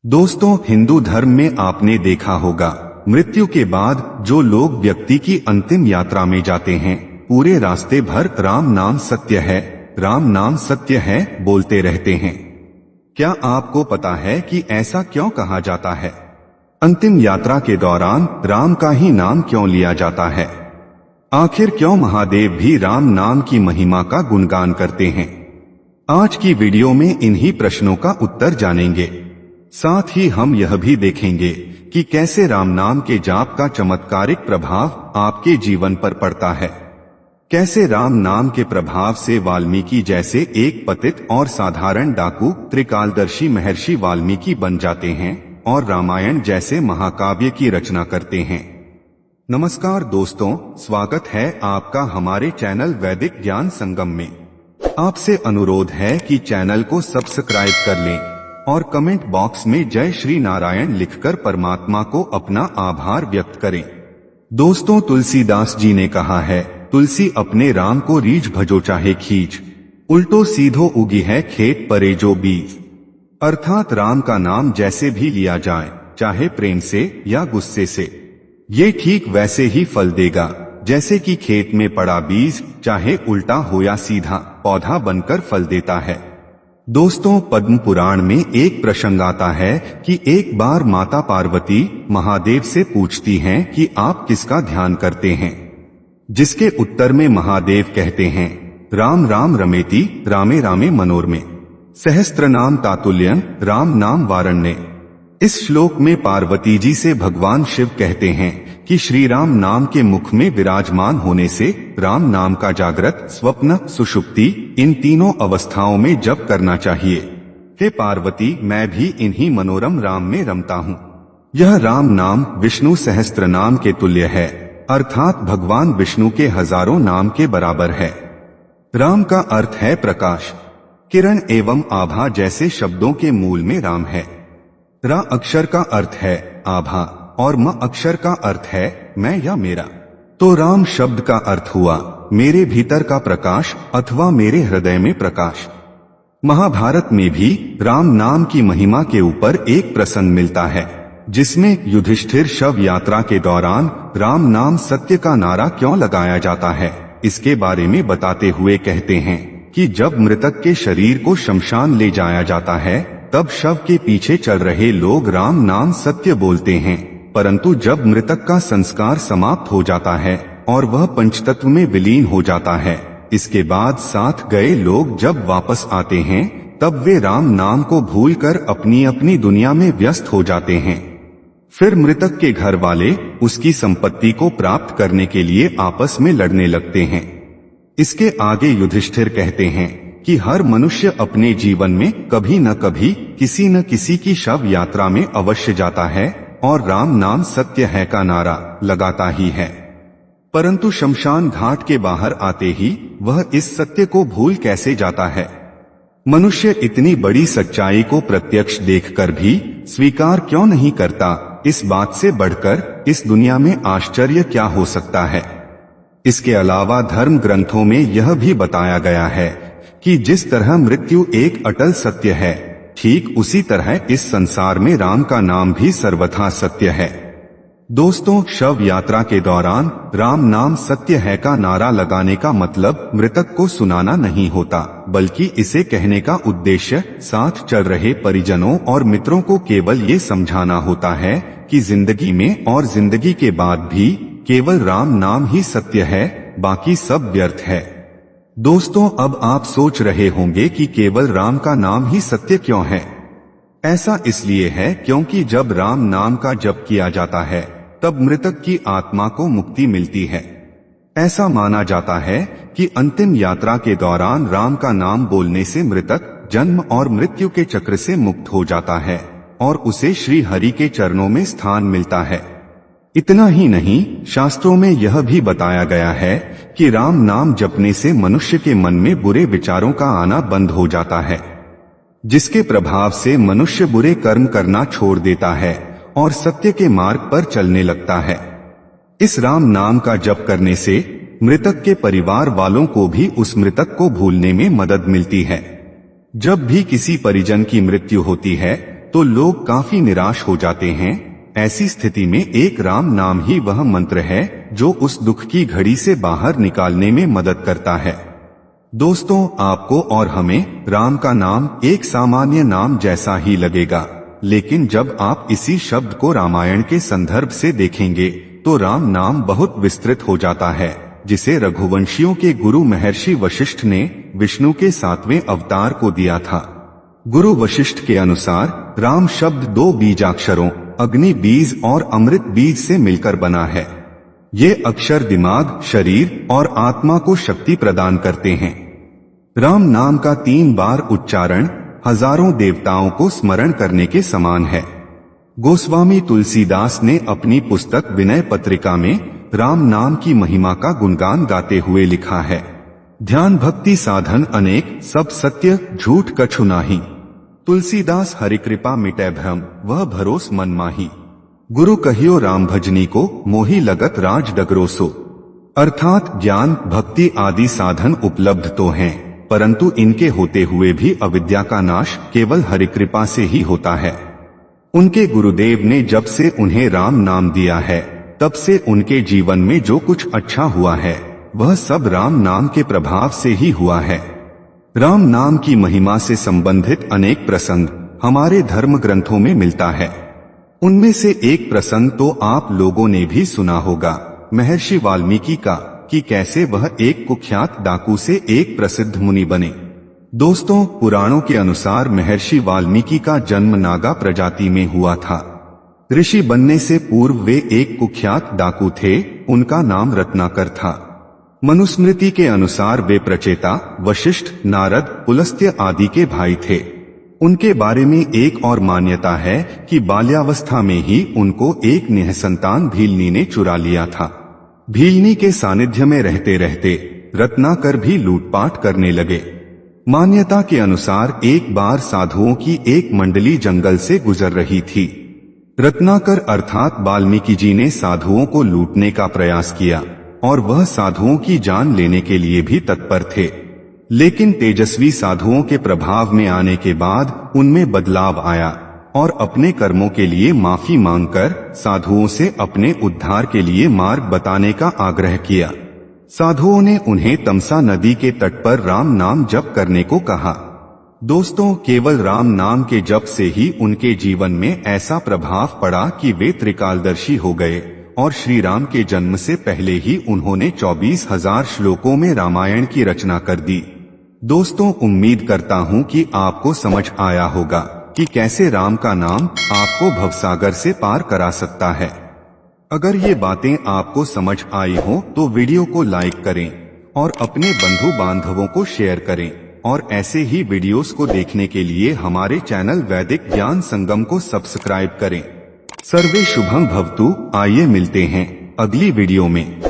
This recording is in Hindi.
दोस्तों, हिंदू धर्म में आपने देखा होगा, मृत्यु के बाद जो लोग व्यक्ति की अंतिम यात्रा में जाते हैं, पूरे रास्ते भर राम नाम सत्य है, राम नाम सत्य है बोलते रहते हैं। क्या आपको पता है कि ऐसा क्यों कहा जाता है? अंतिम यात्रा के दौरान राम का ही नाम क्यों लिया जाता है? आखिर क्यों महादेव भी राम नाम की महिमा का गुणगान करते हैं? आज की वीडियो में इन्हीं प्रश्नों का उत्तर जानेंगे। साथ ही हम यह भी देखेंगे कि कैसे राम नाम के जाप का चमत्कारिक प्रभाव आपके जीवन पर पड़ता है। कैसे राम नाम के प्रभाव से वाल्मीकि जैसे एक पतित और साधारण डाकू त्रिकालदर्शी महर्षि वाल्मीकि बन जाते हैं और रामायण जैसे महाकाव्य की रचना करते हैं। नमस्कार दोस्तों, स्वागत है आपका हमारे चैनल वैदिक ज्ञान संगम में। आपसे अनुरोध है कि चैनल को सब्सक्राइब कर लें और कमेंट बॉक्स में जय श्री नारायण लिखकर परमात्मा को अपना आभार व्यक्त करें। दोस्तों, तुलसीदास जी ने कहा है, तुलसी अपने राम को रीझ भजो चाहे खींच, उल्टो सीधो उगी है खेत परे जो बीज। अर्थात राम का नाम जैसे भी लिया जाए, चाहे प्रेम से या गुस्से से, ये ठीक वैसे ही फल देगा जैसे कि खेत में पड़ा बीज, चाहे उल्टा हो या सीधा, पौधा बनकर फल देता है। दोस्तों, पद्म पुराण में एक प्रसंग आता है कि एक बार माता पार्वती महादेव से पूछती हैं कि आप किसका ध्यान करते हैं, जिसके उत्तर में महादेव कहते हैं, राम राम रमेति रामे रामे मनोरमे, सहस्त्र नाम तातुल्यं राम नाम वारण्ये। इस श्लोक में पार्वती जी से भगवान शिव कहते हैं कि श्री राम नाम के मुख में विराजमान होने से राम नाम का जागृत, स्वप्न, सुषुप्ति इन तीनों अवस्थाओं में जप करना चाहिए। हे पार्वती, मैं भी इन्हीं मनोरम राम में रमता हूँ। यह राम नाम विष्णु सहस्त्र नाम के तुल्य है, अर्थात भगवान विष्णु के हजारों नाम के बराबर है। राम का अर्थ है प्रकाश, किरण एवं आभा जैसे शब्दों के मूल में राम है। रा अक्षर का अर्थ है आभा और म अक्षर का अर्थ है मैं या मेरा। तो राम शब्द का अर्थ हुआ मेरे भीतर का प्रकाश अथवा मेरे हृदय में प्रकाश। महाभारत में भी राम नाम की महिमा के ऊपर एक प्रसंग मिलता है, जिसमें युधिष्ठिर शव यात्रा के दौरान राम नाम सत्य का नारा क्यों लगाया जाता है, इसके बारे में बताते हुए कहते हैं कि जब मृतक के शरीर को शमशान ले जाया जाता है, तब शव के पीछे चल रहे लोग राम नाम सत्य बोलते हैं, परंतु जब मृतक का संस्कार समाप्त हो जाता है और वह पंचतत्व में विलीन हो जाता है, इसके बाद साथ गए लोग जब वापस आते हैं, तब वे राम नाम को भूलकर अपनी अपनी दुनिया में व्यस्त हो जाते हैं। फिर मृतक के घर वाले उसकी संपत्ति को प्राप्त करने के लिए आपस में लड़ने लगते हैं। इसके आगे युधिष्ठिर कहते हैं कि हर मनुष्य अपने जीवन में कभी न कभी किसी न किसी की शव यात्रा में अवश्य जाता है और राम नाम सत्य है का नारा लगाता ही है, परंतु शमशान घाट के बाहर आते ही वह इस सत्य को भूल कैसे जाता है? मनुष्य इतनी बड़ी सच्चाई को प्रत्यक्ष देखकर भी स्वीकार क्यों नहीं करता? इस बात से बढ़कर इस दुनिया में आश्चर्य क्या हो सकता है? इसके अलावा धर्म ग्रंथों में यह भी बताया गया है कि जिस तरह मृत्यु एक अटल सत्य है, ठीक उसी तरह इस संसार में राम का नाम भी सर्वथा सत्य है। दोस्तों, शव यात्रा के दौरान राम नाम सत्य है का नारा लगाने का मतलब मृतक को सुनाना नहीं होता, बल्कि इसे कहने का उद्देश्य साथ चल रहे परिजनों और मित्रों को केवल ये समझाना होता है कि जिंदगी में और जिंदगी के बाद भी केवल राम नाम ही सत्य है, बाकी सब व्यर्थ है। दोस्तों, अब आप सोच रहे होंगे कि केवल राम का नाम ही सत्य क्यों है? ऐसा इसलिए है क्योंकि जब राम नाम का जप किया जाता है, तब मृतक की आत्मा को मुक्ति मिलती है। ऐसा माना जाता है कि अंतिम यात्रा के दौरान राम का नाम बोलने से मृतक जन्म और मृत्यु के चक्र से मुक्त हो जाता है और उसे श्री हरि के चरणों में स्थान मिलता है। इतना ही नहीं, शास्त्रों में यह भी बताया गया है कि राम नाम जपने से मनुष्य के मन में बुरे विचारों का आना बंद हो जाता है, जिसके प्रभाव से मनुष्य बुरे कर्म करना छोड़ देता है और सत्य के मार्ग पर चलने लगता है। इस राम नाम का जप करने से मृतक के परिवार वालों को भी उस मृतक को भूलने में मदद मिलती है। जब भी किसी परिजन की मृत्यु होती है, तो लोग काफी निराश हो जाते हैं। ऐसी स्थिति में एक राम नाम ही वह मंत्र है जो उस दुख की घड़ी से बाहर निकालने में मदद करता है। दोस्तों, आपको और हमें राम का नाम एक सामान्य नाम जैसा ही लगेगा, लेकिन जब आप इसी शब्द को रामायण के संदर्भ से देखेंगे तो राम नाम बहुत विस्तृत हो जाता है, जिसे रघुवंशियों के गुरु महर्षि वशिष्ठ ने विष्णु के 7वें अवतार को दिया था। गुरु वशिष्ठ के अनुसार राम शब्द 2 बीजाक्षरों अग्नि बीज और अमृत बीज से मिलकर बना है। ये अक्षर दिमाग, शरीर और आत्मा को शक्ति प्रदान करते हैं। राम नाम का 3 बार उच्चारण हजारों देवताओं को स्मरण करने के समान है। गोस्वामी तुलसीदास ने अपनी पुस्तक विनय पत्रिका में राम नाम की महिमा का गुणगान गाते हुए लिखा है, ध्यान भक्ति साधन अनेक, सब सत्य झूठ कछु नाही। तुलसीदास हरिकृपा मिटै भ्रम, वह भरोस मन माही। गुरु कहियो राम भजनी को, मोहि लगत राज डगरोसो। अर्थात ज्ञान भक्ति आदि साधन उपलब्ध तो हैं, परंतु इनके होते हुए भी अविद्या का नाश केवल हरिकृपा से ही होता है। उनके गुरुदेव ने जब से उन्हें राम नाम दिया है, तब से उनके जीवन में जो कुछ अच्छा हुआ है वह सब राम नाम के प्रभाव से ही हुआ है। राम नाम की महिमा से संबंधित अनेक प्रसंग हमारे धर्म ग्रंथों में मिलता है। उनमें से एक प्रसंग तो आप लोगों ने भी सुना होगा, महर्षि वाल्मीकि का, कि कैसे वह एक कुख्यात डाकू से एक प्रसिद्ध मुनि बने। दोस्तों, पुराणों के अनुसार महर्षि वाल्मीकि का जन्म नागा प्रजाति में हुआ था। ऋषि बनने से पूर्व वे एक कुख्यात डाकू थे, उनका नाम रत्नाकर था। मनुस्मृति के अनुसार वे प्रचेता, वशिष्ठ, नारद, पुलस्त्य आदि के भाई थे। उनके बारे में एक और मान्यता है कि बाल्यावस्था में ही उनको एक निःसंतान भीलनी ने चुरा लिया था। भीलनी के सानिध्य में रहते रहते रत्नाकर भी लूटपाट करने लगे। मान्यता के अनुसार एक बार साधुओं की एक मंडली जंगल से गुजर रही थी। रत्नाकर अर्थात वाल्मीकि जी ने साधुओं को लूटने का प्रयास किया और वह साधुओं की जान लेने के लिए भी तत्पर थे, लेकिन तेजस्वी साधुओं के प्रभाव में आने के बाद उनमें बदलाव आया और अपने कर्मों के लिए माफी मांगकर साधुओं से अपने उद्धार के लिए मार्ग बताने का आग्रह किया। साधुओं ने उन्हें तमसा नदी के तट पर राम नाम जप करने को कहा। दोस्तों, केवल राम नाम के जप से ही उनके जीवन में ऐसा प्रभाव पड़ा कि वे त्रिकालदर्शी हो गए और श्री राम के जन्म से पहले ही उन्होंने 24,000 श्लोकों में रामायण की रचना कर दी। दोस्तों, उम्मीद करता हूँ कि आपको समझ आया होगा कि कैसे राम का नाम आपको भवसागर से पार करा सकता है। अगर ये बातें आपको समझ आई हो तो वीडियो को लाइक करें और अपने बंधु बांधवों को शेयर करें, और ऐसे ही वीडियोस को देखने के लिए हमारे चैनल वैदिक ज्ञान संगम को सब्सक्राइब करें। सर्वे शुभम भवतु। आइए मिलते हैं अगली वीडियो में।